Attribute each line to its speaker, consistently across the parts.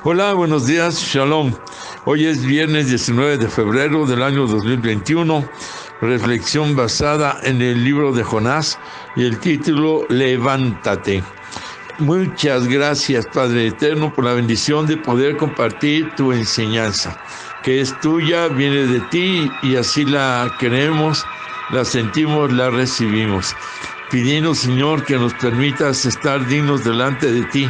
Speaker 1: Hola, buenos días, Shalom. Hoy es viernes 19 de febrero del año 2021, reflexión basada en el libro de Jonás y el título Levántate. Muchas gracias, Padre Eterno, por la bendición de poder compartir tu enseñanza, que es tuya, viene de ti y así la queremos, la sentimos, la recibimos. Pidiendo, Señor, que nos permitas estar dignos delante de ti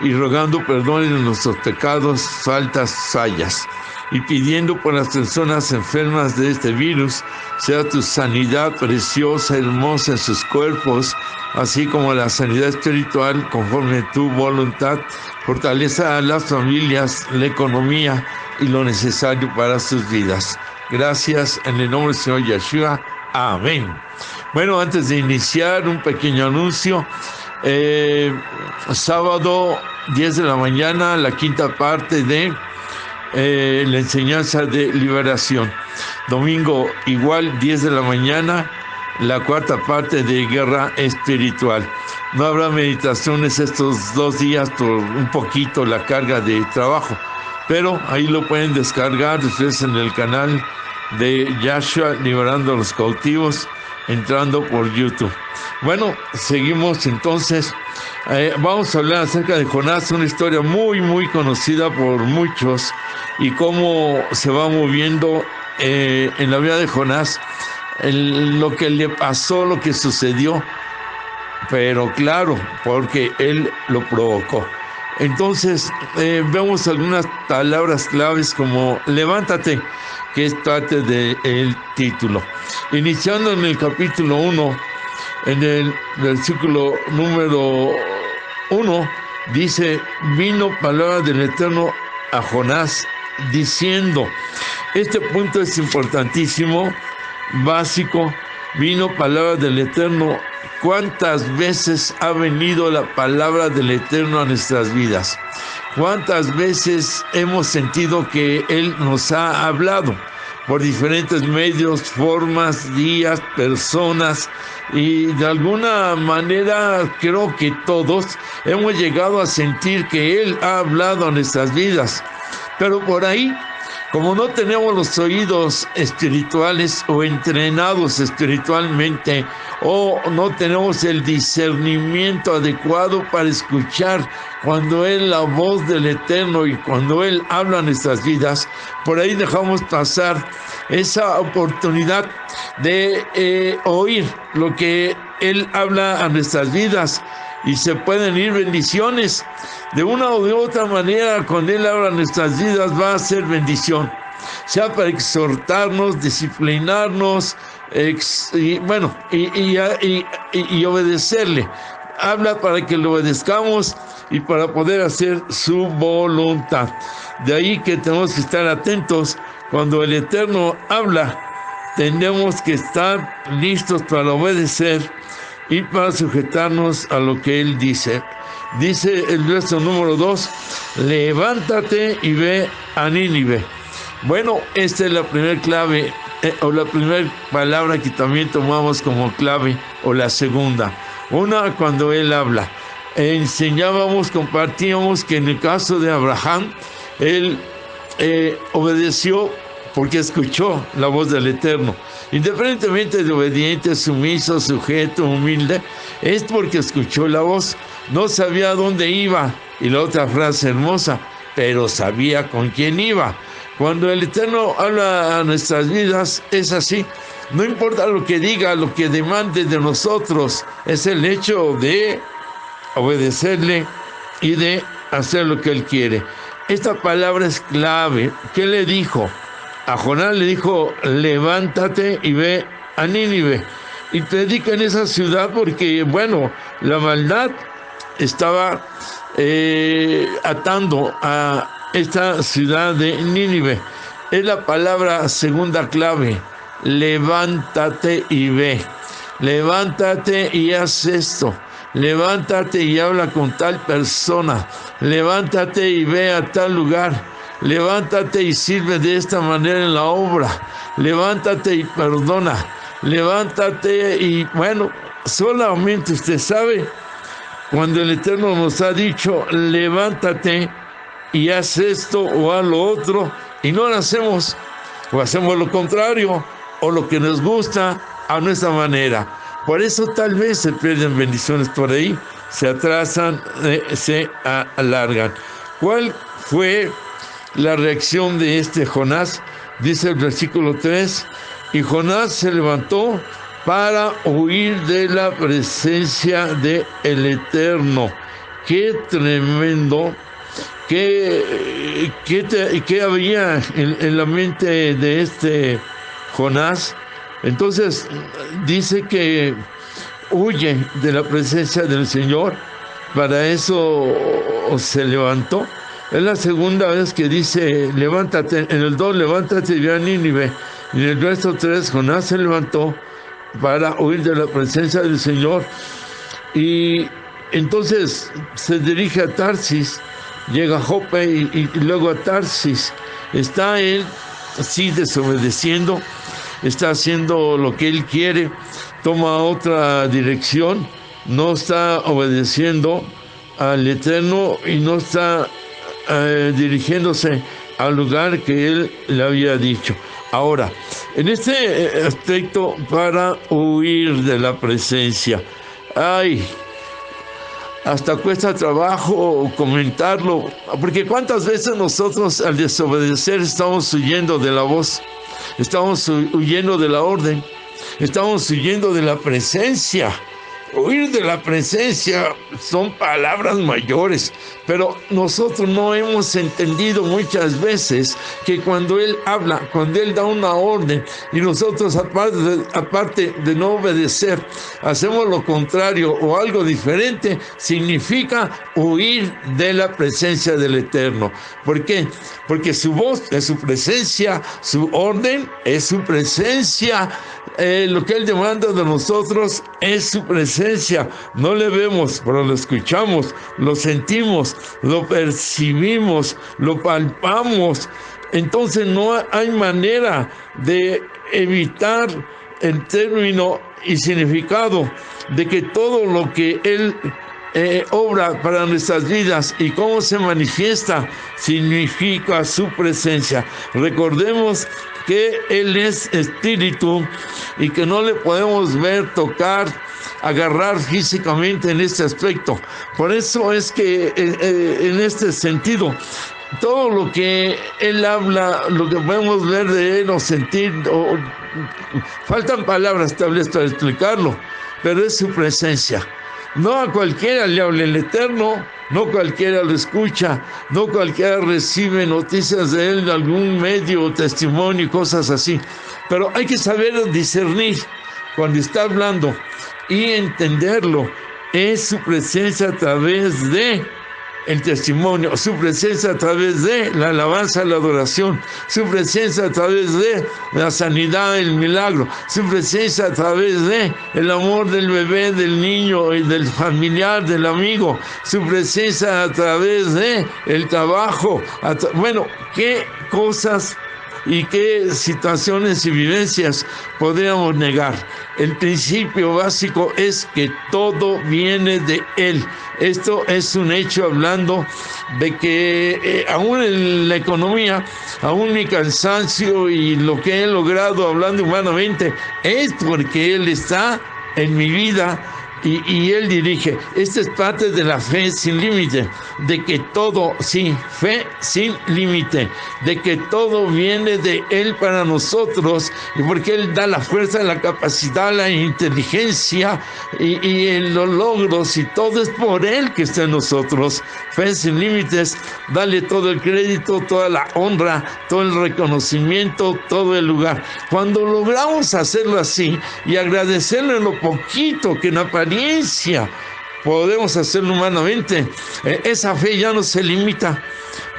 Speaker 1: y rogando perdón en nuestros pecados, faltas, fallas, y pidiendo por las personas enfermas de este virus, sea tu sanidad preciosa, hermosa en sus cuerpos, así como la sanidad espiritual conforme a tu voluntad, fortaleza a las familias, la economía y lo necesario para sus vidas. Gracias en el nombre del Señor Yeshua. Amén. Bueno, antes de iniciar, un pequeño anuncio. Sábado 10 de la mañana, la quinta parte de la enseñanza de liberación. Domingo igual 10 de la mañana, la cuarta parte de guerra espiritual. No habrá meditaciones estos 2 días por un poquito la carga de trabajo, pero ahí lo pueden descargar ustedes en el canal de Yahshua Liberando a los Cautivos, entrando por YouTube. Bueno, seguimos entonces. Vamos a hablar acerca de Jonás, una historia muy conocida por muchos, y cómo se va moviendo en la vida de Jonás, lo que le pasó, lo que sucedió, pero claro, porque él lo provocó. Entonces, vemos algunas palabras claves como levántate, que es parte del título. Iniciando en el capítulo 1, en el versículo número 1, dice, vino palabra del Eterno a Jonás diciendo, este punto es importantísimo, básico, vino palabra del Eterno. ¿Cuántas veces ha venido la palabra del Eterno a nuestras vidas? ¿Cuántas veces hemos sentido que Él nos ha hablado? Por diferentes medios, formas, días, personas, y de alguna manera creo que todos hemos llegado a sentir que Él ha hablado a nuestras vidas. Pero por ahí, como no tenemos los oídos espirituales o entrenados espiritualmente, o no tenemos el discernimiento adecuado para escuchar cuando es la voz del Eterno y cuando Él habla en nuestras vidas, por ahí dejamos pasar esa oportunidad de oír lo que Él habla a nuestras vidas, y se pueden ir bendiciones. De una o de otra manera, cuando Él habla en nuestras vidas, va a ser bendición, sea para exhortarnos, disciplinarnos, y obedecerle. Habla para que le obedezcamos y para poder hacer su voluntad. De ahí que tenemos que estar atentos. Cuando el Eterno habla, tenemos que estar listos para obedecer y para sujetarnos a lo que Él dice. Dice el verso número 2, levántate y ve a Nínive. Bueno, esta es la primera clave, o la primera palabra que también tomamos como clave, o la segunda. Una, cuando Él habla. Enseñábamos, compartíamos que en el caso de Abraham, él obedeció porque escuchó la voz del Eterno. Independientemente de obediente, sumiso, sujeto, humilde, es porque escuchó la voz. No sabía a dónde iba. Y la otra frase hermosa, pero sabía con quién iba. Cuando el Eterno habla a nuestras vidas, es así. No importa lo que diga, lo que demande de nosotros, es el hecho de obedecerle y de hacer lo que Él quiere. Esta palabra es clave. ¿Qué le dijo? A Jonás le dijo, levántate y ve a Nínive y predica en esa ciudad, porque, bueno, la maldad estaba atando a esta ciudad de Nínive. Es la palabra segunda clave, levántate y ve. Levántate y haz esto. Levántate y habla con tal persona. Levántate y ve a tal lugar. Levántate y sirve de esta manera en la obra. Levántate y perdona. Levántate y, bueno, solamente usted sabe, cuando el Eterno nos ha dicho, levántate, y haz esto o haz lo otro, y no lo hacemos, o hacemos lo contrario, o lo que nos gusta a nuestra manera. Por eso tal vez se pierden bendiciones por ahí, se atrasan, se alargan. ¿Cuál fue la reacción de este Jonás? Dice el versículo 3, y Jonás se levantó para huir de la presencia del Eterno. Qué tremendo, qué había en la mente de este Jonás. Entonces dice que huye de la presencia del Señor, para eso se levantó. Es la segunda vez que dice, levántate. En el 2, levántate y ve a Nínive. Y en el verso 3, Jonás se levantó para huir de la presencia del Señor. Y entonces se dirige a Tarsis, llega a Jope y luego a Tarsis. Está él, sí, desobedeciendo, está haciendo lo que él quiere, toma otra dirección, no está obedeciendo al Eterno y no está dirigiéndose al lugar que él le había dicho. Ahora, en este aspecto, para huir de la presencia, hasta cuesta trabajo comentarlo, porque cuántas veces nosotros al desobedecer estamos huyendo de la voz, estamos huyendo de la orden, estamos huyendo de la presencia. Huir de la presencia son palabras mayores, pero nosotros no hemos entendido muchas veces que cuando Él habla, cuando Él da una orden y nosotros aparte de no obedecer, hacemos lo contrario o algo diferente, significa huir de la presencia del Eterno. ¿Por qué? Porque su voz es su presencia, su orden es su presencia, lo que Él demanda de nosotros es su presencia. No le vemos, pero lo escuchamos, lo sentimos, lo percibimos, lo palpamos. Entonces no hay manera de evitar el término y significado de que todo lo que Él obra para nuestras vidas y cómo se manifiesta significa su presencia. Recordemos que Él es espíritu y que no le podemos ver, tocar, agarrar físicamente en este aspecto. Por eso es que en este sentido, todo lo que Él habla, lo que podemos ver de Él o sentir, faltan palabras tal vez para explicarlo, pero es su presencia. No a cualquiera le habla el Eterno, no cualquiera lo escucha, no cualquiera recibe noticias de Él, de algún medio, testimonio y cosas así. Pero hay que saber discernir cuando está hablando y entenderlo. Es su presencia a través de el testimonio, su presencia a través de la alabanza, la adoración, su presencia a través de la sanidad, el milagro, su presencia a través de el amor del bebé, del niño y del familiar, del amigo, su presencia a través de el trabajo. Bueno, qué cosas y qué situaciones y vivencias podríamos negar. El principio básico es que todo viene de Él. Esto es un hecho, hablando de que aún en la economía, aún mi cansancio y lo que he logrado hablando humanamente, es porque Él está en mi vida. Y Él dirige. Esta es parte de la fe sin límite, de que todo, sí, fe sin límite, de que todo viene de Él para nosotros, y porque Él da la fuerza, la capacidad, la inteligencia y los logros, y todo es por Él que está en nosotros. Fe sin límites, dale todo el crédito, toda la honra, todo el reconocimiento, todo el lugar. Cuando logramos hacerlo así y agradecerle lo poquito que en apariencia podemos hacerlo humanamente, esa fe ya no se limita,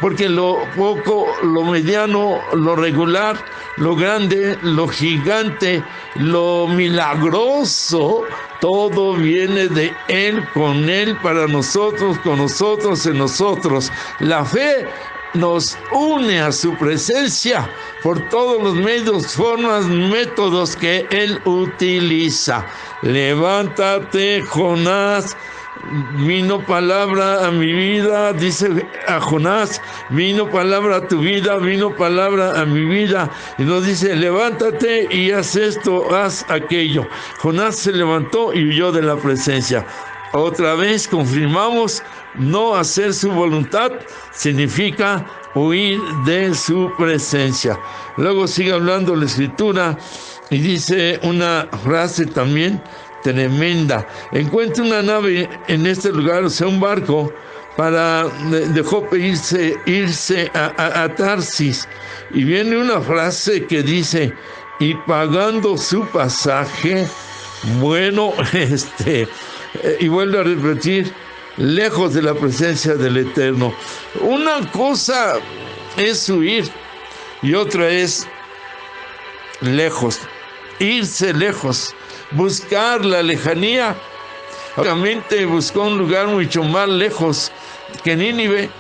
Speaker 1: porque lo poco, lo mediano, lo regular, lo grande, lo gigante, lo milagroso, todo viene de Él, con Él, para nosotros, con nosotros, en nosotros. La fe nos une a su presencia por todos los medios, formas, métodos que Él utiliza. Levántate, Jonás, Vino palabra a mi vida, dice a Jonás, vino palabra a tu vida, vino palabra a mi vida. Y nos dice, levántate y haz esto, haz aquello. Jonás se levantó y huyó de la presencia. Otra vez confirmamos, no hacer su voluntad significa huir de su presencia. Luego sigue hablando la Escritura y dice una frase también tremenda. Encuentra una nave en este lugar, o sea, un barco, de Jope irse a Tarsis. Y viene una frase que dice, y pagando su pasaje, bueno, y vuelve a repetir, lejos de la presencia del Eterno. Una cosa es huir y otra es lejos, irse lejos, buscar la lejanía. Obviamente buscó un lugar mucho más lejos que Nínive.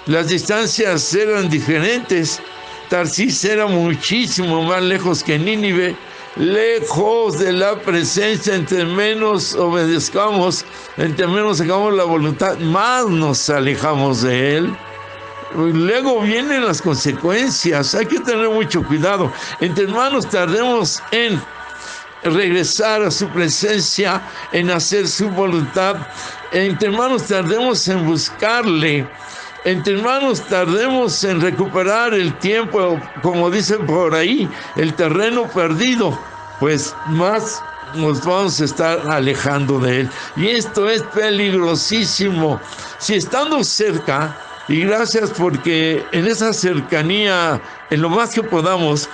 Speaker 1: Las distancias eran diferentes. Tarsis era muchísimo más lejos que Nínive. Lejos de la presencia, entre menos obedezcamos, entre menos hagamos la voluntad, más nos alejamos de Él. Luego vienen las consecuencias, hay que tener mucho cuidado. Entre hermanos tardemos en regresar a su presencia, en hacer su voluntad. Entre hermanos tardemos en buscarle. Entre hermanos tardemos en recuperar el tiempo, como dicen por ahí, el terreno perdido, pues más nos vamos a estar alejando de Él. Y esto es peligrosísimo. Si estando cerca, y gracias porque en esa cercanía, en lo más que podamos,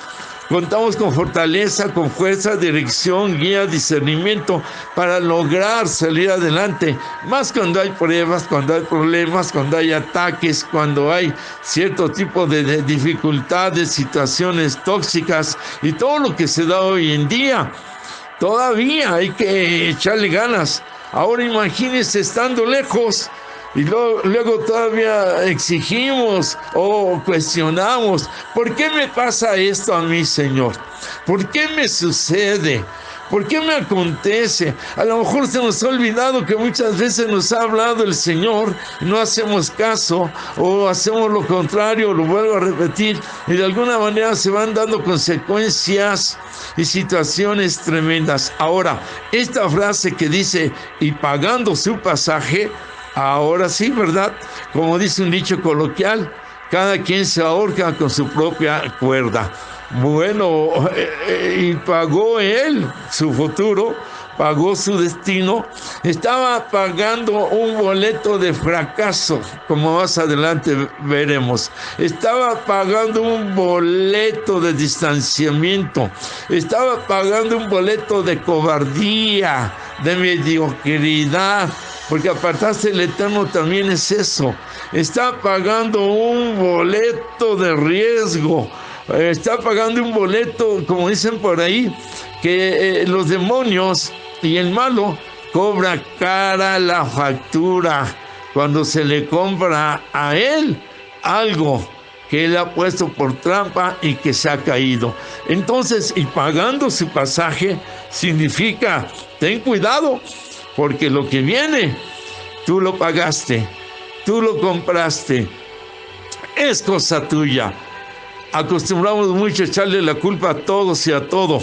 Speaker 1: contamos con fortaleza, con fuerza, dirección, guía, discernimiento para lograr salir adelante. Más cuando hay pruebas, cuando hay problemas, cuando hay ataques, cuando hay cierto tipo de dificultades, situaciones tóxicas y todo lo que se da hoy en día. Todavía hay que echarle ganas. Ahora imagínense estando lejos. Y luego todavía exigimos o cuestionamos, ¿por qué me pasa esto a mí, Señor? ¿Por qué me sucede? ¿Por qué me acontece? A lo mejor se nos ha olvidado que muchas veces nos ha hablado el Señor, no hacemos caso o hacemos lo contrario, lo vuelvo a repetir, y de alguna manera se van dando consecuencias y situaciones tremendas. Ahora, esta frase que dice, y pagando su pasaje, ahora sí, ¿verdad? Como dice un dicho coloquial, cada quien se ahorca con su propia cuerda. Bueno, y pagó él su futuro, pagó su destino, estaba pagando un boleto de fracaso, como más adelante veremos. Estaba pagando un boleto de distanciamiento, estaba pagando un boleto de cobardía, de mediocridad, porque apartarse del Eterno también es eso. Está pagando un boleto de riesgo, está pagando un boleto, como dicen por ahí, que los demonios y el malo cobra cara la factura cuando se le compra a él algo que él ha puesto por trampa y que se ha caído. Entonces, y pagando su pasaje significa, ten cuidado, porque lo que viene, tú lo pagaste, tú lo compraste, es cosa tuya. Acostumbramos mucho a echarle la culpa a todos y a todo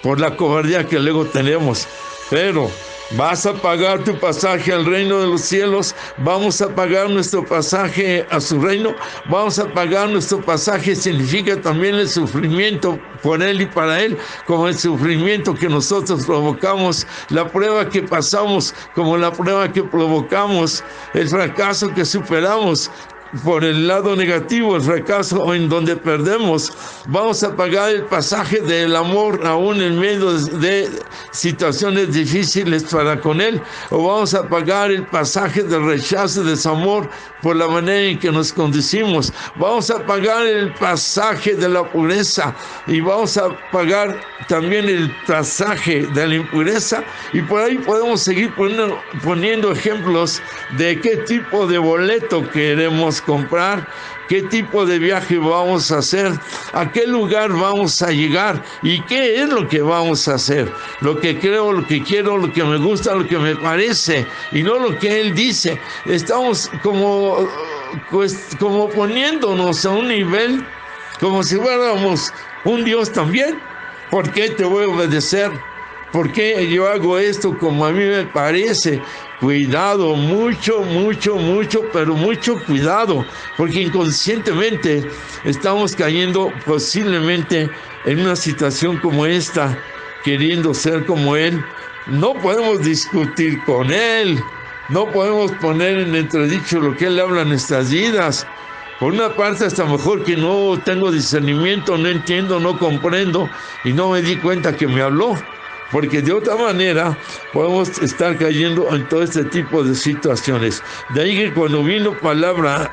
Speaker 1: por la cobardía que luego tenemos, pero vas a pagar tu pasaje al reino de los cielos, vamos a pagar nuestro pasaje a su reino, vamos a pagar nuestro pasaje, significa también el sufrimiento por Él y para Él, como el sufrimiento que nosotros provocamos, la prueba que pasamos, como la prueba que provocamos, el fracaso que superamos. Por el lado negativo, el fracaso en donde perdemos, vamos a pagar el pasaje del amor aún en medio de situaciones difíciles para con Él, o vamos a pagar el pasaje del rechazo, desamor por la manera en que nos conducimos, vamos a pagar el pasaje de la pureza y vamos a pagar también el pasaje de la impureza, y por ahí podemos seguir poniendo ejemplos de qué tipo de boleto queremos vamos a comprar, qué tipo de viaje vamos a hacer, a qué lugar vamos a llegar y qué es lo que vamos a hacer. Lo que creo, lo que quiero, lo que me gusta, lo que me parece y no lo que Él dice. Estamos como poniéndonos a un nivel como si fuéramos un Dios también. ¿Por qué te voy a obedecer? ¿Por qué yo hago esto como a mí me parece? Cuidado, mucho, pero mucho cuidado, porque inconscientemente estamos cayendo posiblemente en una situación como esta, queriendo ser como Él. No podemos discutir con Él, no podemos poner en entredicho lo que Él habla en nuestras vidas. Por una parte, hasta mejor que no tengo discernimiento, no entiendo, no comprendo y no me di cuenta que me habló. Porque de otra manera podemos estar cayendo en todo este tipo de situaciones. De ahí que cuando viene palabra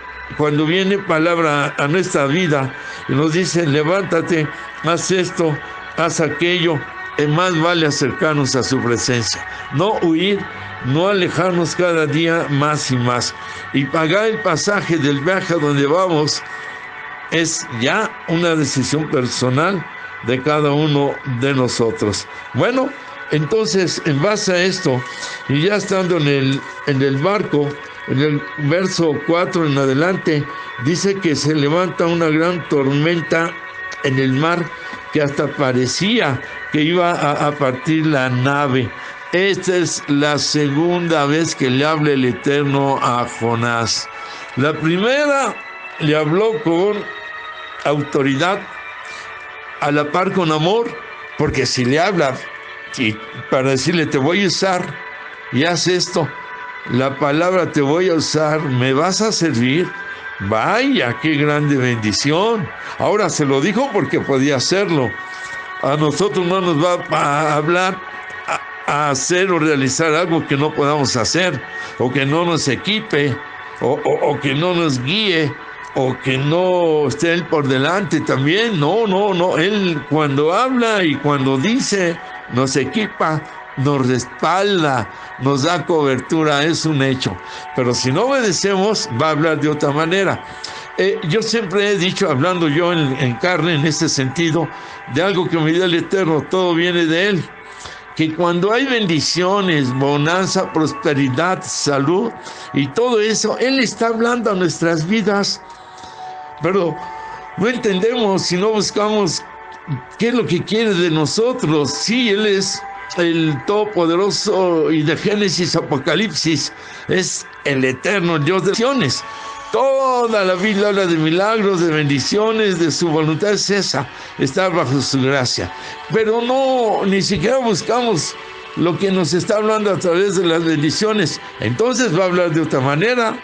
Speaker 1: a nuestra vida y nos dice, levántate, haz esto, haz aquello, más vale acercarnos a su presencia. No huir, no alejarnos cada día más y más. Y pagar el pasaje del viaje a donde vamos es ya una decisión personal de cada uno de nosotros. Bueno, entonces, en base a esto, y ya estando en el barco, en el verso 4 en adelante, dice que se levanta una gran tormenta en el mar, que hasta parecía que iba a partir la nave. Esta es la segunda vez que le habla el Eterno a Jonás. La primera le habló con autoridad, a la par con amor, porque si le habla y para decirle te voy a usar y haz esto, la palabra te voy a usar, me vas a servir, vaya, qué grande bendición. Ahora se lo dijo porque podía hacerlo. A nosotros no nos va a hablar a hacer o realizar algo que no podamos hacer, o que no nos equipe, o que no nos guíe, o que no esté Él por delante también. No. Él cuando habla y cuando dice, nos equipa, nos respalda, nos da cobertura, es un hecho. Pero si no obedecemos, va a hablar de otra manera. Yo siempre he dicho, hablando yo en carne, en este sentido, de algo que me dio el Eterno, todo viene de Él. Que cuando hay bendiciones, bonanza, prosperidad, salud y todo eso, Él está hablando a nuestras vidas. Pero no entendemos si no buscamos qué es lo que quiere de nosotros. Sí, Él es el Todopoderoso y de Génesis, Apocalipsis, es el Eterno Dios de bendiciones. Toda la Biblia habla de milagros, de bendiciones, de su voluntad es esa, estar bajo su gracia. Pero no, ni siquiera buscamos lo que nos está hablando a través de las bendiciones. Entonces va a hablar de otra manera.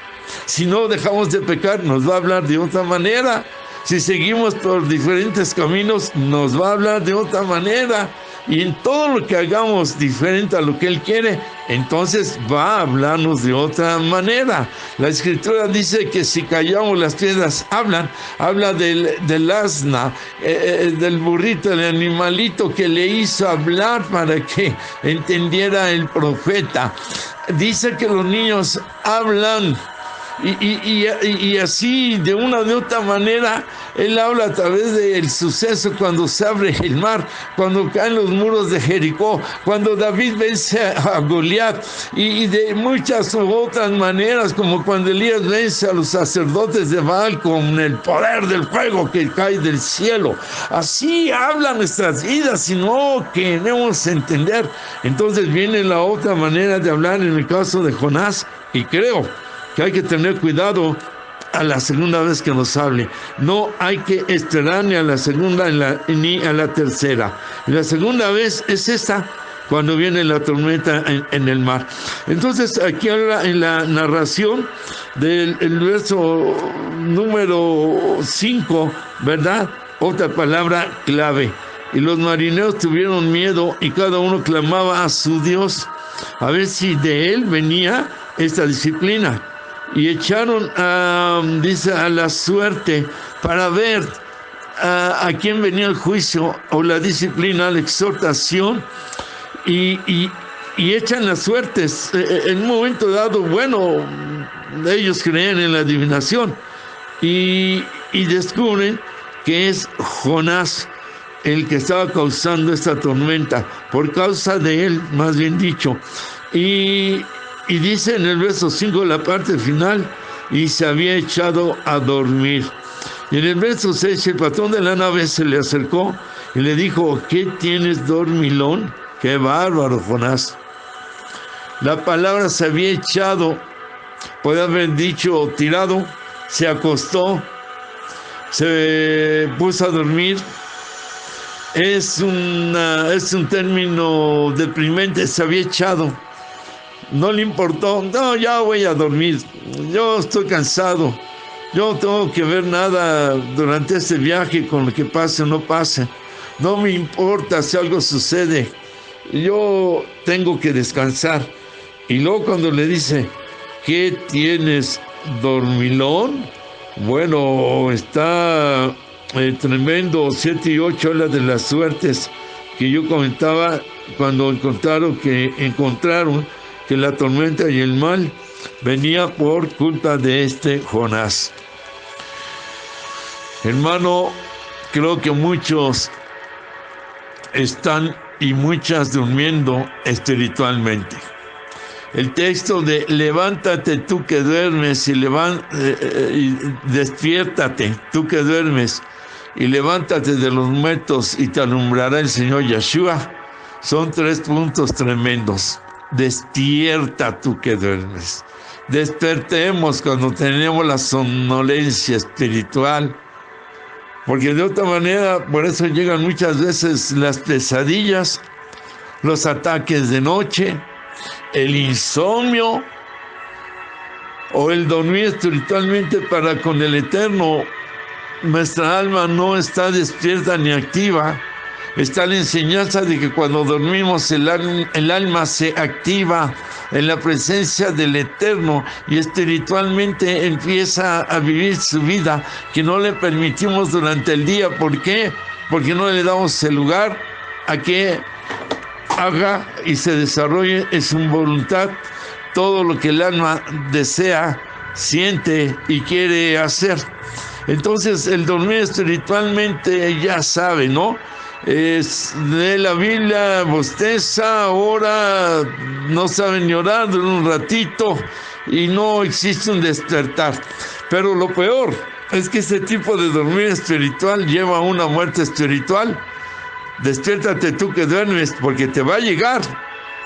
Speaker 1: Si no dejamos de pecar, nos va a hablar de otra manera. Si seguimos por diferentes caminos, nos va a hablar de otra manera. Y en todo lo que hagamos diferente a lo que Él quiere, entonces va a hablarnos de otra manera. La Escritura dice que si callamos, las piedras hablan. Habla del asna, del burrito, del animalito que le hizo hablar para que entendiera el profeta. Dice que los niños hablan. Y así, de una de otra manera, Él habla a través del suceso cuando se abre el mar, cuando caen los muros de Jericó, cuando David vence a Goliat, y de muchas otras maneras, como cuando Elías vence a los sacerdotes de Baal con el poder del fuego que cae del cielo. Así habla nuestras vidas, si no queremos entender. Entonces viene la otra manera de hablar en el caso de Jonás, y creo que hay que tener cuidado a la segunda vez que nos hable. No hay que esperar ni a la segunda ni a la tercera. La segunda vez es esta, cuando viene la tormenta en el mar. Entonces aquí habla en la narración del verso número 5, ¿verdad? Otra palabra clave. Y los marineros tuvieron miedo y cada uno clamaba a su Dios, a ver si de él venía esta disciplina. Y echaron dice, a la suerte para ver a quién venía el juicio o la disciplina, la exhortación, y echan las suertes. En un momento dado, bueno, ellos creen en la adivinación, y descubren que es Jonás el que estaba causando esta tormenta, por causa de él, más bien dicho. Y dice en el verso 5, la parte final, y se había echado a dormir. Y en el verso 6, el patrón de la nave se le acercó y le dijo: ¿qué tienes, dormilón? ¡Qué bárbaro, Jonás! La palabra se había echado, puede haber dicho tirado, se acostó, se puso a dormir. Es un término deprimente, se había echado. No le importó, no, ya voy a dormir, yo estoy cansado, yo no tengo que ver nada durante este viaje con lo que pase o no pase. No me importa si algo sucede, yo tengo que descansar. Y luego cuando le dice: ¿qué tienes, dormilón? Bueno, está tremendo. 7 y 8 habla de las suertes que yo comentaba cuando encontraron que la tormenta y el mal venía por culpa de este Jonás. Hermano, creo que muchos están y muchas durmiendo espiritualmente. El texto de levántate tú que duermes y despiértate tú que duermes y levántate de los muertos y te alumbrará el Señor Yeshua, son 3 puntos tremendos. Despierta tú que duermes. Despertemos cuando tenemos la somnolencia espiritual, porque de otra manera, por eso llegan muchas veces las pesadillas, los ataques de noche, el insomnio o el dormir espiritualmente para con el Eterno. Nuestra alma no está despierta ni activa. Está la enseñanza de que cuando dormimos el alma se activa en la presencia del Eterno y espiritualmente empieza a vivir su vida que no le permitimos durante el día. ¿Por qué? Porque no le damos el lugar a que haga y se desarrolle en su voluntad todo lo que el alma desea, siente y quiere hacer. Entonces el dormir espiritualmente, ya sabe, ¿no? Es de la Biblia, bosteza, ahora no sabe ni orar, duerme un ratito y no existe un despertar. Pero lo peor es que este tipo de dormir espiritual lleva a una muerte espiritual. Despiértate tú que duermes, porque te va a llegar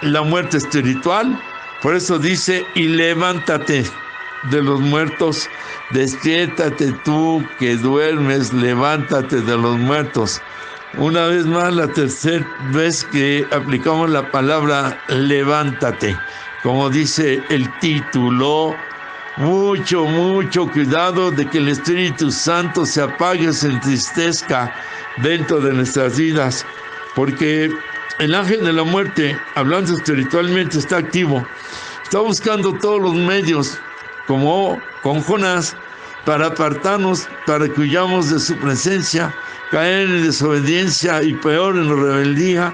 Speaker 1: la muerte espiritual. Por eso dice: y levántate de los muertos. Despiértate tú que duermes, levántate de los muertos. Una vez más, la tercera vez que aplicamos la palabra levántate, como dice el título. Mucho cuidado de que el Espíritu Santo se apague, se entristezca dentro de nuestras vidas, porque el ángel de la muerte, hablando espiritualmente, está activo, está buscando todos los medios, como con Jonás, para apartarnos, para que huyamos de su presencia, caer en desobediencia y peor en rebeldía,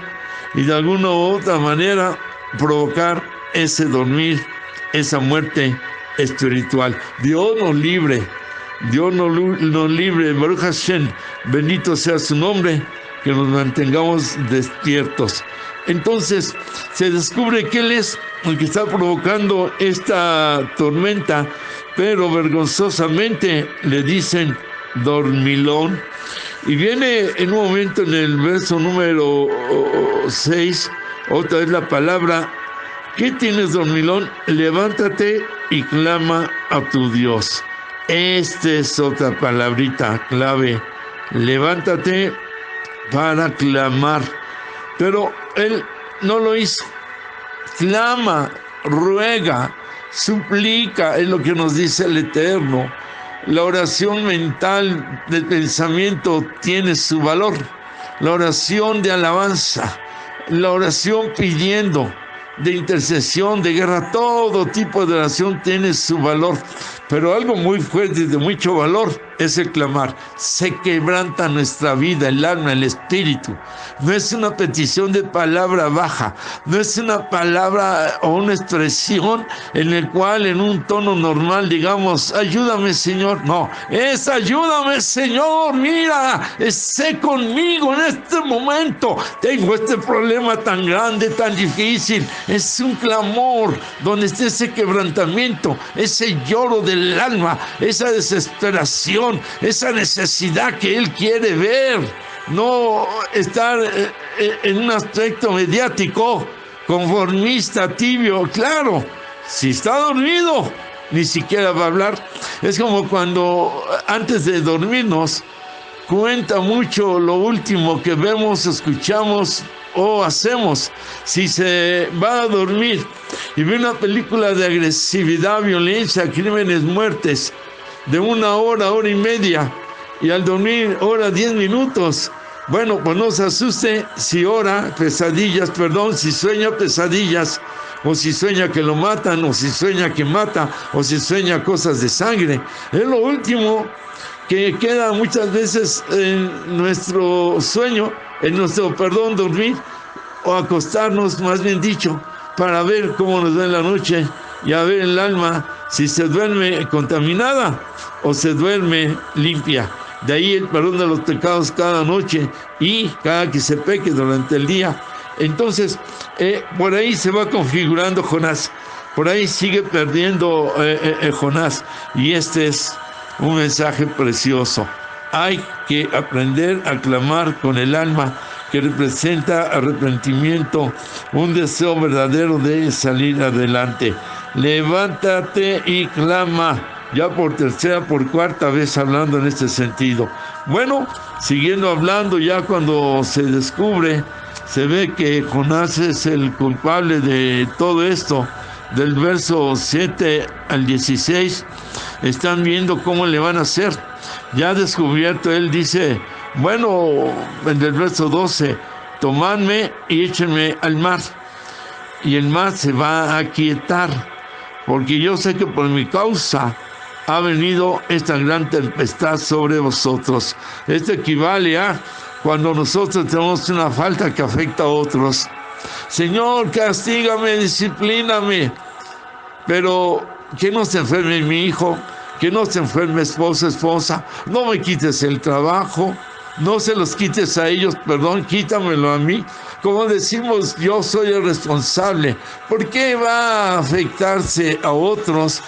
Speaker 1: y de alguna u otra manera provocar ese dormir, esa muerte espiritual. Dios nos libre, Baruch Hashem, bendito sea su nombre, que nos mantengamos despiertos. Entonces se descubre que Él es el que está provocando esta tormenta, pero vergonzosamente le dicen dormilón. Y viene en un momento en el verso número 6, otra vez la palabra: ¿qué tienes, dormilón? Levántate y clama a tu Dios. Esta es otra palabrita clave: levántate para clamar. Pero él no lo hizo. Clama, ruega, suplica, es lo que nos dice el Eterno. La oración mental del pensamiento tiene su valor. La oración de alabanza, la oración pidiendo, de intercesión, de guerra, todo tipo de oración tiene su valor. Pero algo muy fuerte y de mucho valor es el clamar. Se quebranta nuestra vida, el alma, el espíritu. No es una petición de palabra baja, no es una palabra o una expresión en el cual en un tono normal digamos, ayúdame Señor. No, es ayúdame Señor, mira, sé conmigo en este momento. Tengo este problema tan grande, tan difícil. Es un clamor donde está ese quebrantamiento, ese lloro del alma, esa desesperación, esa necesidad que Él quiere ver. No estar en un aspecto mediático, conformista, tibio. Claro, si está dormido, ni siquiera va a hablar. Es como cuando antes de dormirnos cuenta mucho lo último que vemos, escuchamos o hacemos. Si se va a dormir y ve una película de agresividad, violencia, crímenes, muertes, de 1 hora, hora y media, y al dormir hora 10 minutos, bueno, pues no se asuste si si sueña pesadillas, o si sueña que lo matan, o si sueña que mata, o si sueña cosas de sangre. Es lo último que queda muchas veces en nuestro sueño, dormir, o acostarnos, más bien dicho, para ver cómo nos va en la noche y a ver el alma si se duerme contaminada o se duerme limpia. De ahí el perdón de los pecados cada noche y cada que se peque durante el día. Entonces, por ahí se va configurando Jonás, por ahí sigue perdiendo Jonás, y este es un mensaje precioso. Hay que aprender a clamar con el alma, que representa arrepentimiento, un deseo verdadero de salir adelante. Levántate y clama, ya por tercera, por cuarta vez hablando en este sentido. Bueno, siguiendo hablando, ya cuando se descubre, se ve que Jonás es el culpable de todo esto. Del verso 7 al 16, están viendo cómo le van a hacer. Ya descubierto, él dice, bueno, en el verso 12, tomadme y échenme al mar, y el mar se va a aquietar, porque yo sé que por mi causa ha venido esta gran tempestad sobre vosotros. Esto equivale a cuando nosotros tenemos una falta que afecta a otros. Señor, castígame, disciplíname, pero que no se enferme mi hijo, que no se enferme esposa, no me quites el trabajo, no se los quites a ellos, perdón, quítamelo a mí. Como decimos, yo soy el responsable. ¿Por qué va a afectarse a otros?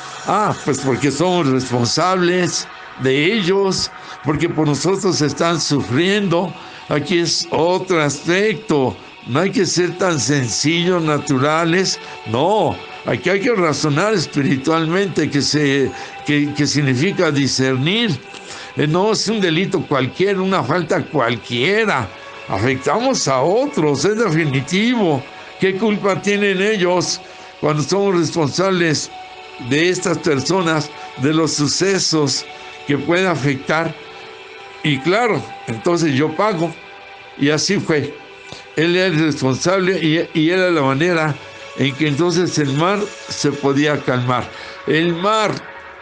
Speaker 1: Pues porque somos responsables de ellos, porque por nosotros están sufriendo. Aquí es otro aspecto. No hay que ser tan sencillos, naturales. No, aquí hay que razonar espiritualmente, que significa discernir. No es un delito cualquiera, una falta cualquiera. Afectamos a otros, es definitivo. ¿Qué culpa tienen ellos cuando somos responsables de estas personas, de los sucesos que pueden afectar? Y claro, entonces yo pago. Y así fue. Él era el responsable y era la manera en que entonces el mar se podía calmar. El mar,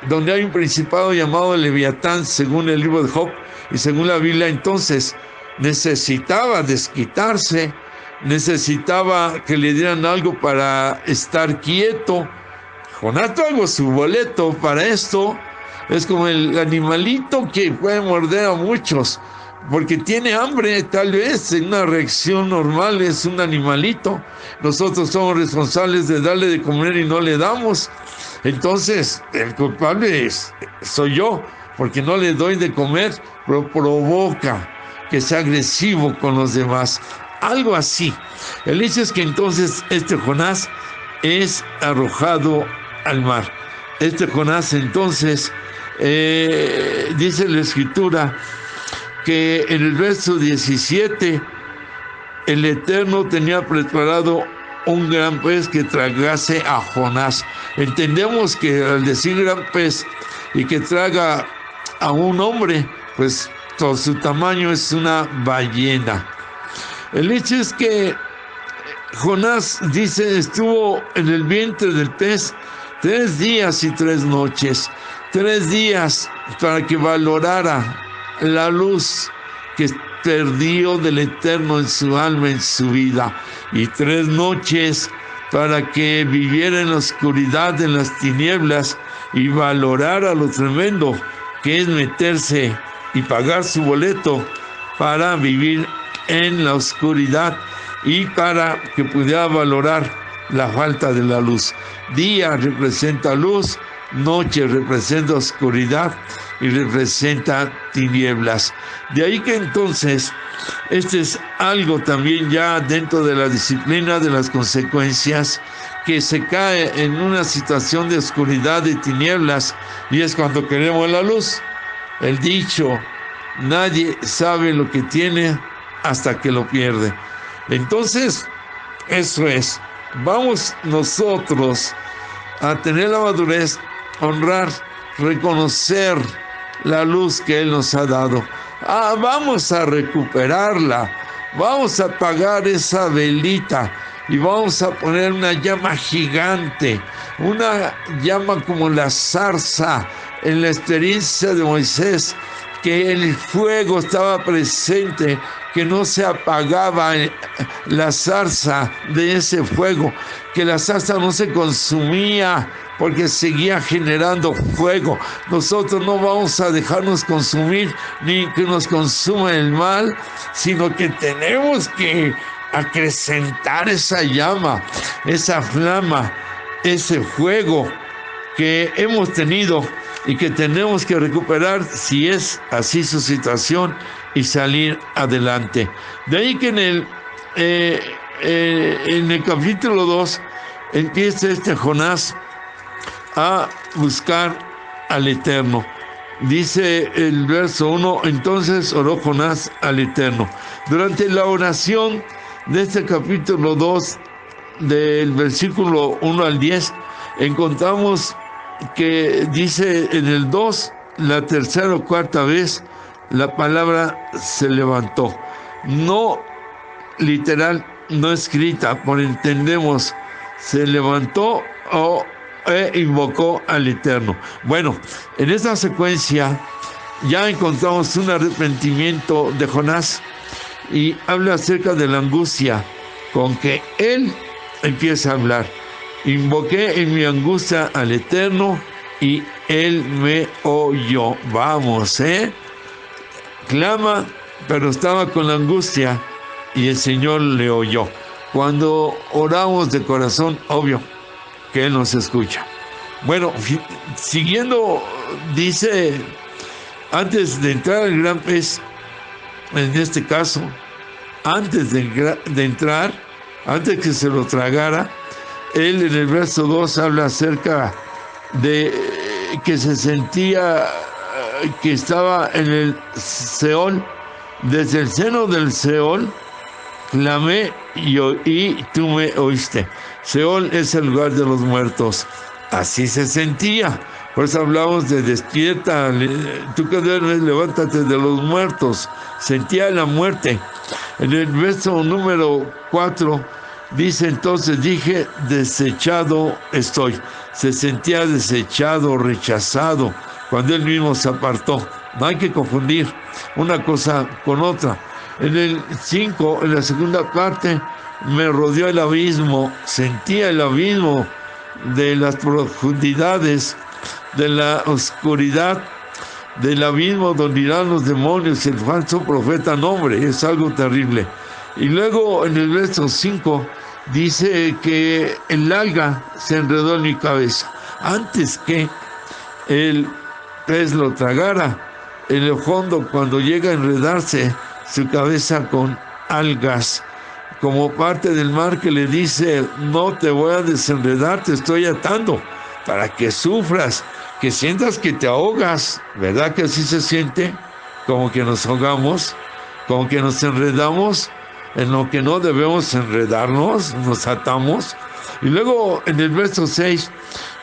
Speaker 1: donde hay un principado llamado Leviatán, según el libro de Job y según la Biblia, entonces necesitaba desquitarse, necesitaba que le dieran algo para estar quieto. Jonás trajo su boleto para esto. Es como el animalito que puede morder a muchos, porque tiene hambre, tal vez, en una reacción normal es un animalito. Nosotros somos responsables de darle de comer y no le damos. Entonces, el culpable soy yo, porque no le doy de comer, pero provoca que sea agresivo con los demás. Algo así. El hecho es que entonces este Jonás es arrojado al mar. Este Jonás entonces, dice la Escritura, que en el verso 17 el Eterno tenía preparado un gran pez que tragase a Jonás. Entendemos que al decir gran pez y que traga a un hombre, pues por su tamaño es una ballena. El hecho es que Jonás, dice, estuvo en el vientre del pez 3 días y 3 noches. 3 días para que valorara la luz que perdió del Eterno en su alma, en su vida. Y 3 noches para que viviera en la oscuridad, en las tinieblas, y valorara lo tremendo que es meterse y pagar su boleto para vivir en la oscuridad y para que pudiera valorar la falta de la luz. Día representa luz, noche representa oscuridad y representa tinieblas. De ahí que entonces, este es algo también ya dentro de la disciplina de las consecuencias, que se cae en una situación de oscuridad, de tinieblas, y es cuando queremos la luz. El dicho, nadie sabe lo que tiene hasta que lo pierde. Entonces, eso es. Vamos nosotros a tener la madurez, honrar, reconocer la luz que Él nos ha dado. Vamos a recuperarla, vamos a apagar esa velita y vamos a poner una llama gigante, una llama como la zarza en la experiencia de Moisés, que el fuego estaba presente, que no se apagaba la zarza de ese fuego, que la zarza no se consumía porque seguía generando fuego. Nosotros no vamos a dejarnos consumir ni que nos consuma el mal, sino que tenemos que acrecentar esa llama, esa flama, ese fuego que hemos tenido y que tenemos que recuperar si es así su situación y salir adelante. De ahí que en el capítulo 2 empieza Jonás a buscar al Eterno. Dice el verso 1, entonces oró Jonás al Eterno. Durante la oración de este capítulo 2, del versículo 1 al 10, encontramos que dice en el 2, la tercera o cuarta vez, la palabra se levantó. No literal, no escrita, por entendemos, se levantó e invocó al Eterno. Bueno, en esta secuencia ya encontramos un arrepentimiento de Jonás y habla acerca de la angustia con que él empieza a hablar. Invoqué en mi angustia al Eterno y Él me oyó. Vamos, clama, pero estaba con la angustia y el Señor le oyó. Cuando oramos de corazón, obvio que Él nos escucha. Bueno, siguiendo, dice, antes de entrar al gran pez, en este caso, antes de entrar, antes que se lo tragara, él en el verso 2 habla acerca de que se sentía que estaba en el Seol. Desde el seno del Seol clamé y tú me oíste. Seol es el lugar de los muertos. Así se sentía. Por eso hablamos de despierta, tú que duermes, levántate de los muertos. Sentía la muerte. En el verso número 4 dice, entonces dije, desechado estoy. Se sentía desechado, rechazado, cuando él mismo se apartó. No hay que confundir una cosa con otra. En el 5, en la segunda parte, me rodeó el abismo, sentía el abismo de las profundidades, de la oscuridad, del abismo donde irán los demonios, el falso profeta nombre, es algo terrible. Y luego en el verso 5 dice que el alga se enredó en mi cabeza. Antes que el pez lo tragara, en el fondo, cuando llega a enredarse su cabeza con algas, como parte del mar que le dice, no te voy a desenredar, te estoy atando, para que sufras, que sientas que te ahogas, ¿verdad que así se siente? Como que nos ahogamos, como que nos enredamos en lo que no debemos enredarnos, nos atamos. Y luego en el verso 6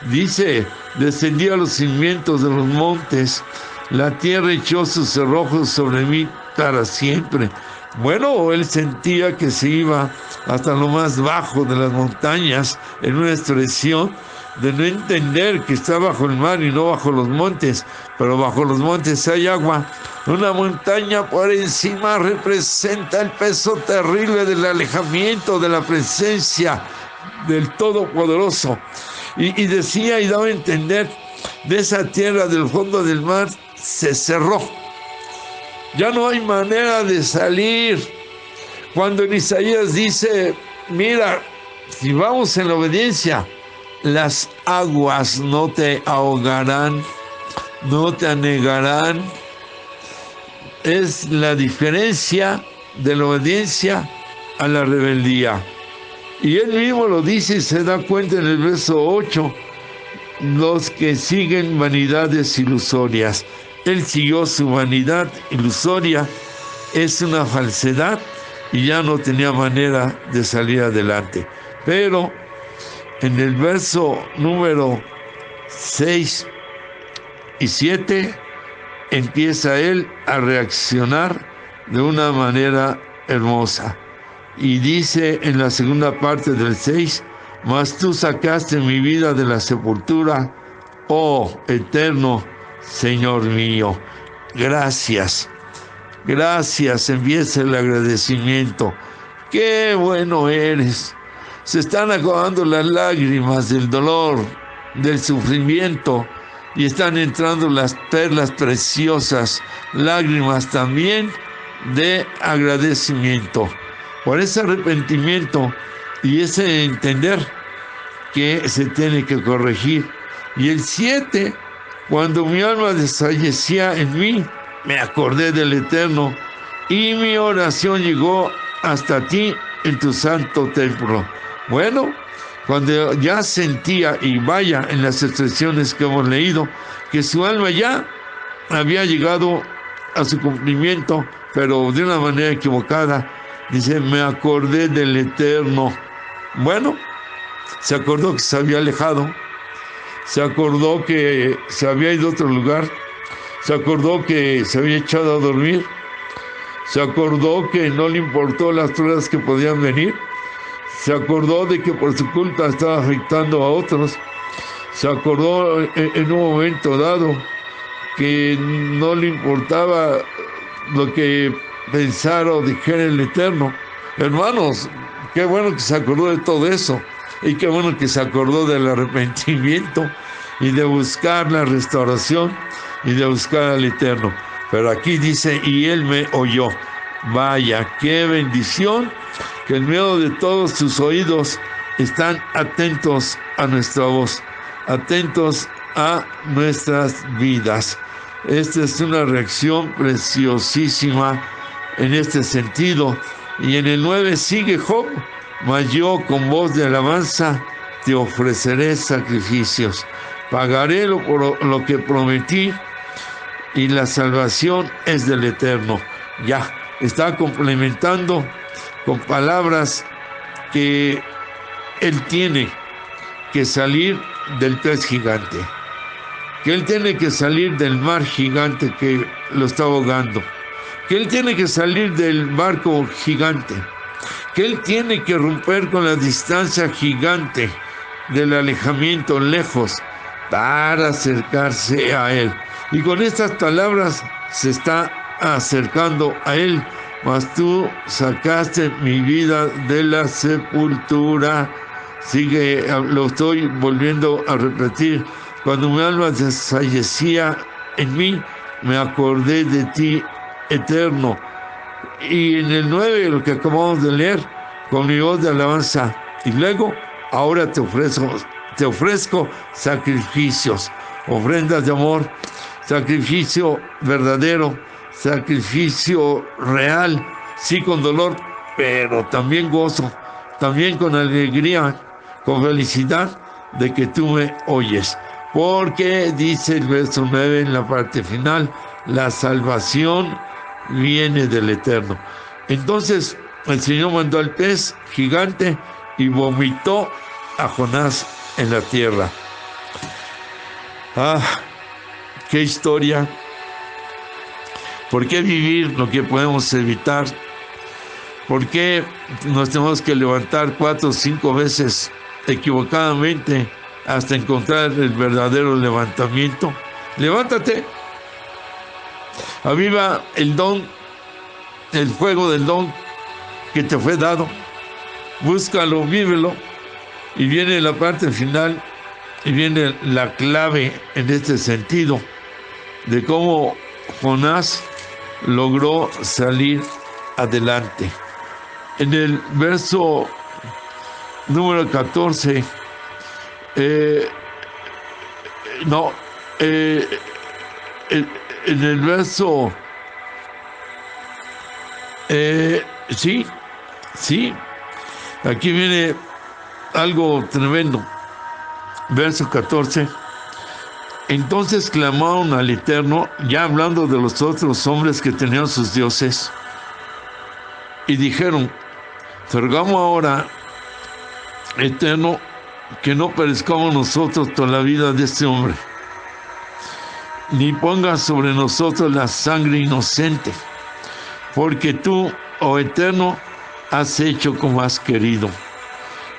Speaker 1: dice, descendí a los cimientos de los montes, la tierra echó sus cerrojos sobre mí para siempre. Bueno, él sentía que se iba hasta lo más bajo de las montañas en una expresión de no entender que está bajo el mar y no bajo los montes, pero bajo los montes hay agua. Una montaña por encima representa el peso terrible del alejamiento de la presencia del Todopoderoso. Y decía y daba a entender, de esa tierra del fondo del mar se cerró. Ya no hay manera de salir. Cuando en Isaías dice, mira, si vamos en la obediencia, las aguas no te ahogarán, no te anegarán. Es la diferencia de la obediencia a la rebeldía. Y él mismo lo dice y se da cuenta en el verso 8, los que siguen vanidades ilusorias. Él siguió su vanidad ilusoria, es una falsedad y ya no tenía manera de salir adelante. Pero en el verso número 6 y 7 empieza él a reaccionar de una manera hermosa. Y dice en la segunda parte del 6, mas tú sacaste mi vida de la sepultura, oh eterno Señor mío. Gracias, gracias, empieza el agradecimiento. Qué bueno eres. Se están acabando las lágrimas del dolor, del sufrimiento, y están entrando las perlas preciosas, lágrimas también de agradecimiento por ese arrepentimiento y ese entender que se tiene que corregir. Y el 7, cuando mi alma desfallecía en mí, me acordé del Eterno y mi oración llegó hasta ti en tu santo templo. Bueno, cuando ya sentía, y vaya en las expresiones que hemos leído, que su alma ya había llegado a su cumplimiento, pero de una manera equivocada, dice, me acordé del Eterno. Bueno, se acordó que se había alejado, se acordó que se había ido a otro lugar, se acordó que se había echado a dormir, se acordó que no le importó las pruebas que podían venir, se acordó de que por su culpa estaba afectando a otros, se acordó en un momento dado que no le importaba lo que pensara o dijera el Eterno. Hermanos, qué bueno que se acordó de todo eso, y qué bueno que se acordó del arrepentimiento y de buscar la restauración y de buscar al Eterno. Pero aquí dice, y Él me oyó. Vaya, qué bendición que en medio de todos sus oídos están atentos a nuestra voz, atentos a nuestras vidas. Esta es una reacción preciosísima en este sentido. Y en el 9 sigue Job, mas yo con voz de alabanza te ofreceré sacrificios, pagaré lo que prometí, y la salvación es del Eterno. Ya, está complementando con palabras que él tiene que salir del pez gigante, que él tiene que salir del mar gigante que lo está ahogando, que él tiene que salir del barco gigante, que él tiene que romper con la distancia gigante del alejamiento lejos para acercarse a él. Y con estas palabras se está acercando a él. Mas tú sacaste mi vida de la sepultura. Sigue, lo estoy volviendo a repetir. Cuando mi alma desfallecía en mí, me acordé de ti, Eterno. Y en el 9, lo que acabamos de leer, con mi voz de alabanza. Y luego, ahora te ofrezco sacrificios, ofrendas de amor, sacrificio verdadero, sacrificio real, sí con dolor, pero también gozo, también con alegría, con felicidad de que tú me oyes. Porque dice el verso 9 en la parte final, la salvación viene del Eterno. Entonces el Señor mandó al pez gigante y vomitó a Jonás en la tierra. Ah, qué historia. ¿Por qué vivir lo que podemos evitar? ¿Por qué nos tenemos que levantar 4 o 5 veces equivocadamente hasta encontrar el verdadero levantamiento. Levántate, aviva el don, el fuego del don que te fue dado, búscalo, vívelo. Y viene la parte final, y viene la clave en este sentido, de cómo Jonás logró salir adelante. En el verso número 14, en el verso, sí, aquí viene algo tremendo. Verso 14. Entonces clamaron al Eterno, ya hablando de los otros hombres que tenían sus dioses, y dijeron: te rogamos ahora, Eterno, que no perezcamos nosotros toda la vida de este hombre, ni pongas sobre nosotros la sangre inocente, porque tú, oh Eterno, has hecho como has querido.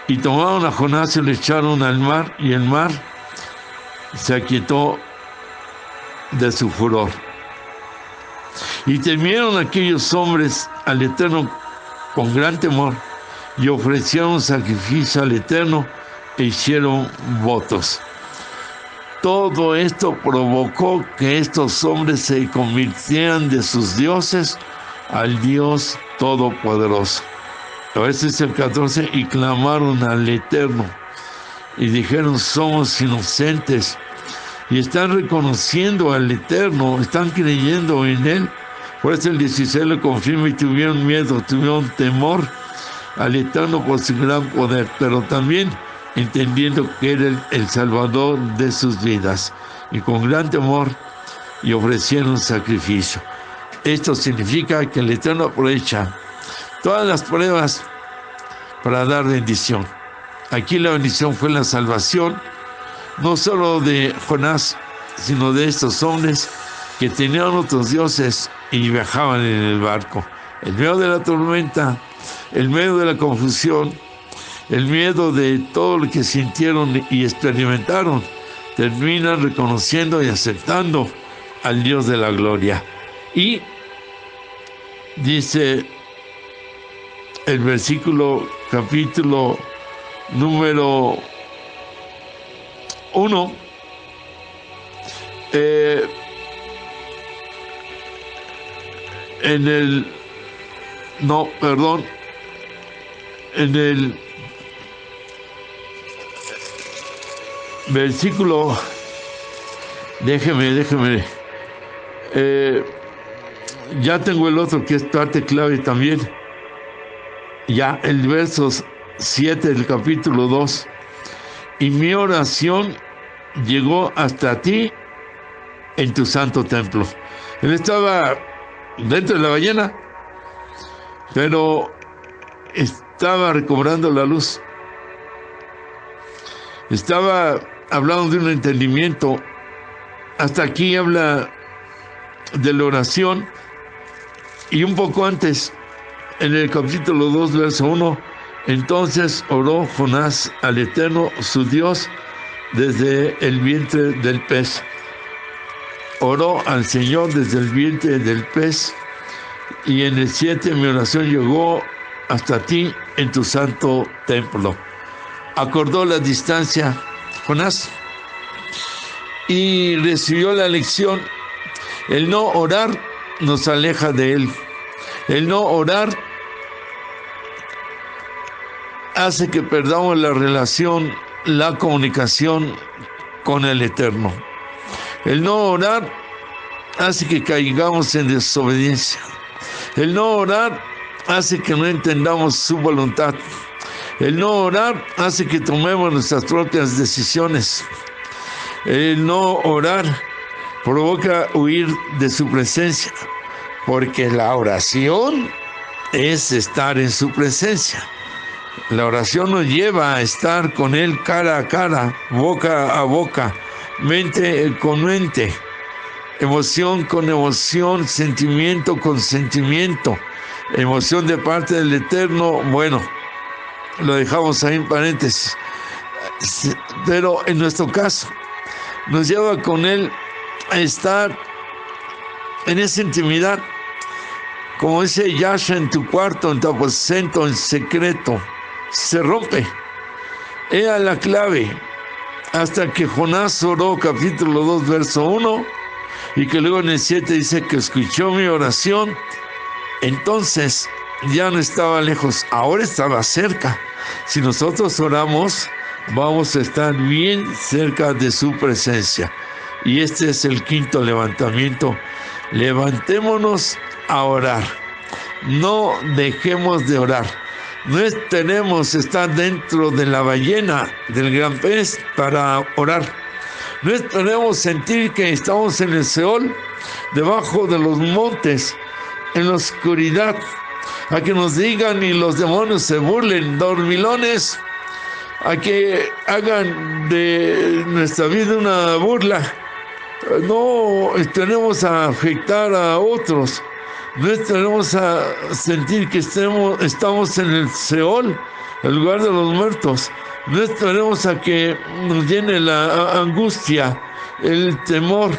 Speaker 1: Y tomaron a Jonás y lo echaron al mar, y el mar se aquietó de su furor. Y temieron aquellos hombres al Eterno con gran temor, y ofrecieron sacrificio al Eterno e hicieron votos. Todo esto provocó que estos hombres se convirtieran de sus dioses al Dios Todopoderoso. Ese es el 14, y clamaron al Eterno y dijeron: somos inocentes. Y están reconociendo al Eterno, están creyendo en Él. Por eso el 16 le confirma: y tuvieron miedo, tuvieron temor al Eterno por su gran poder, pero también entendiendo que era el Salvador de sus vidas. Y con gran temor, y ofrecieron sacrificio. Esto significa que el Eterno aprovecha todas las pruebas para dar bendición. Aquí la bendición fue la salvación, no solo de Jonás, sino de estos hombres que tenían otros dioses y viajaban en el barco. En medio de la tormenta, en medio de la confusión, el miedo de todo lo que sintieron y experimentaron, terminan reconociendo y aceptando al Dios de la gloria. Y dice el versículo, capítulo número 1, en el versículo, déjeme, ya tengo el otro que es parte clave también. Ya el verso 7 del capítulo 2. Y mi oración llegó hasta ti en tu santo templo. Él estaba dentro de la ballena, pero estaba recobrando la luz. Estaba hablando de un entendimiento. Hasta aquí habla de la oración. Y un poco antes, en el capítulo 2, verso 1, entonces oró Jonás al Eterno, su Dios, desde el vientre del pez. Oró al Señor desde el vientre del pez. Y en el 7, mi oración llegó hasta ti en tu santo templo. Acordó la distancia Jonás y recibió la lección. El no orar nos aleja de Él. El no orar hace que perdamos la relación, la comunicación con el Eterno. El no orar hace que caigamos en desobediencia. El no orar hace que no entendamos su voluntad. El no orar hace que tomemos nuestras propias decisiones. El no orar provoca huir de su presencia, porque la oración es estar en su presencia. La oración nos lleva a estar con Él cara a cara, boca a boca, mente con mente, emoción con emoción, sentimiento con sentimiento, emoción de parte del Eterno. Bueno, lo dejamos ahí en paréntesis. pero en nuestro caso nos lleva con Él a estar en esa intimidad, como dice Yahshua, en tu cuarto, en tu aposento, en secreto, se rompe. Era la clave, hasta que Jonás oró, capítulo 2, verso 1, y que luego en el 7 dice que escuchó mi oración. Entonces ya no estaba lejos, ahora estaba cerca. Si nosotros oramos, vamos a estar bien cerca de su presencia. Y este es el quinto levantamiento. Levantémonos a orar. No dejemos de orar. No esperemos estar dentro de la ballena, del gran pez, para orar. No esperemos sentir que estamos en el Seol, debajo de los montes, en la oscuridad, a que nos digan y los demonios se burlen, dormilones, a que hagan de nuestra vida una burla. No esperemos a afectar a otros, no esperemos a sentir que estamos en el Seol, el lugar de los muertos. No esperemos a que nos llene la angustia, el temor.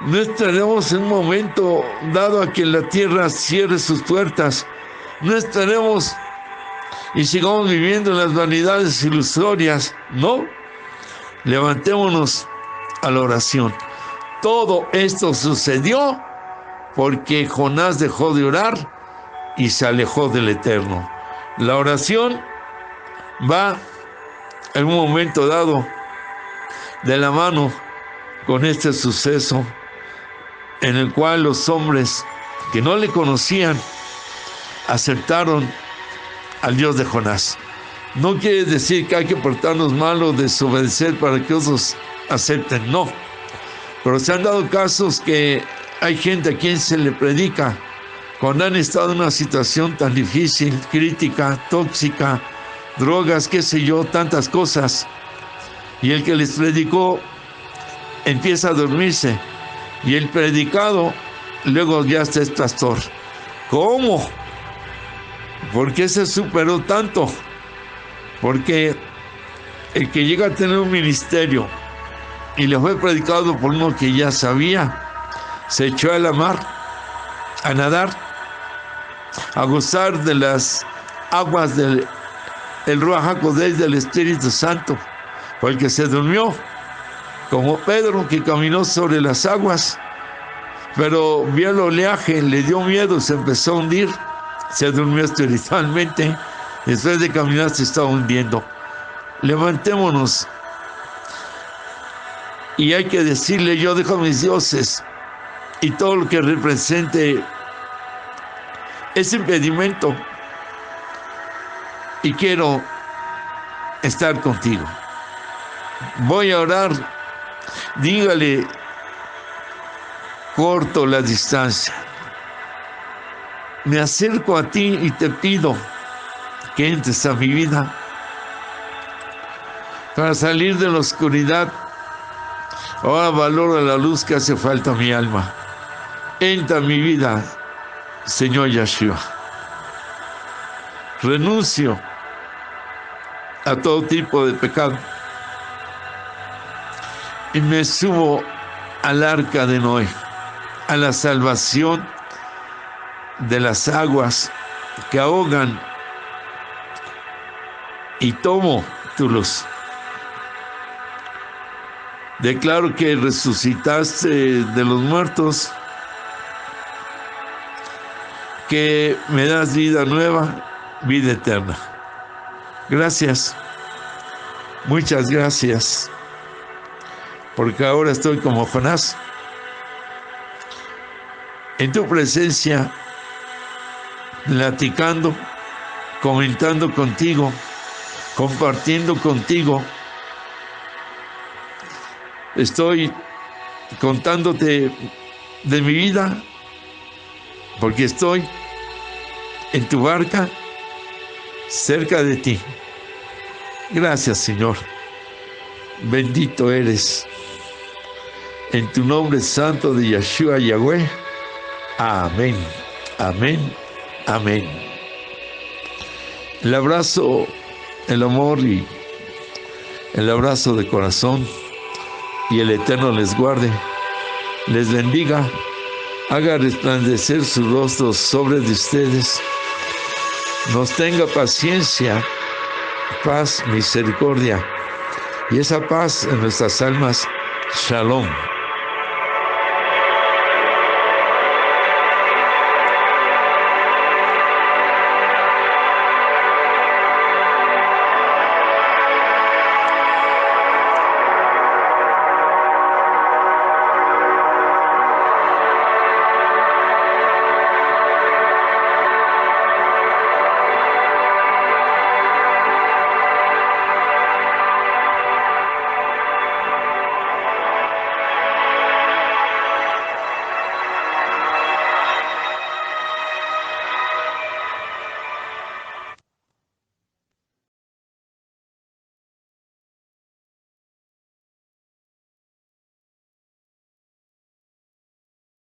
Speaker 1: No esperemos en un momento dado a que la tierra cierre sus puertas. No esperemos y sigamos viviendo en las vanidades ilusorias. No, levantémonos a la oración. Todo esto sucedió porque Jonás dejó de orar y se alejó del Eterno. La oración va en un momento dado de la mano con este suceso, en el cual los hombres que no le conocían aceptaron al Dios de Jonás. No quiere decir que hay que portarnos mal o desobedecer para que otros acepten, no. Pero se han dado casos que hay gente a quien se le predica cuando han estado en una situación tan difícil, crítica, tóxica, drogas, qué sé yo, tantas cosas. Y el que les predicó empieza a dormirse. Y el predicado luego ya está es pastor. ¿Cómo? ¿Por qué se superó tanto? Porque el que llega a tener un ministerio y le fue predicado por uno que ya sabía, se echó a la mar, a nadar, a gozar de las aguas del Ruach HaKodesh, del Espíritu Santo, porque se durmió, como Pedro, que caminó sobre las aguas, pero vio el oleaje, le dio miedo, se empezó a hundir, se durmió espiritualmente, después de caminar se estaba hundiendo. Levantémonos y hay que decirle: yo dejo a mis dioses y todo lo que represente ese impedimento y quiero estar contigo. Voy a orar. Dígale: corto la distancia, me acerco a ti y te pido que entres a mi vida para salir de la oscuridad. Ahora valoro la luz que hace falta a mi alma. Entra a mi vida, Señor Yahshua. Renuncio a todo tipo de pecado y me subo al arca de Noé, a la salvación de las aguas que ahogan, y tomo tu luz. Declaro que resucitaste de los muertos, que me das vida nueva, vida eterna. Gracias, muchas gracias, porque ahora estoy como Jonás, en tu presencia, platicando, comentando contigo, compartiendo contigo. Estoy contándote de mi vida, porque estoy en tu barca, cerca de ti. Gracias, Señor. Bendito eres. En tu nombre santo de Yahshua Yahweh. Amén. Amén. Amén. El abrazo, el amor y el abrazo de corazón y el Eterno les guarde, les bendiga, haga resplandecer sus rostros sobre de ustedes, nos tenga paciencia, paz, misericordia, y esa paz en nuestras almas, Shalom.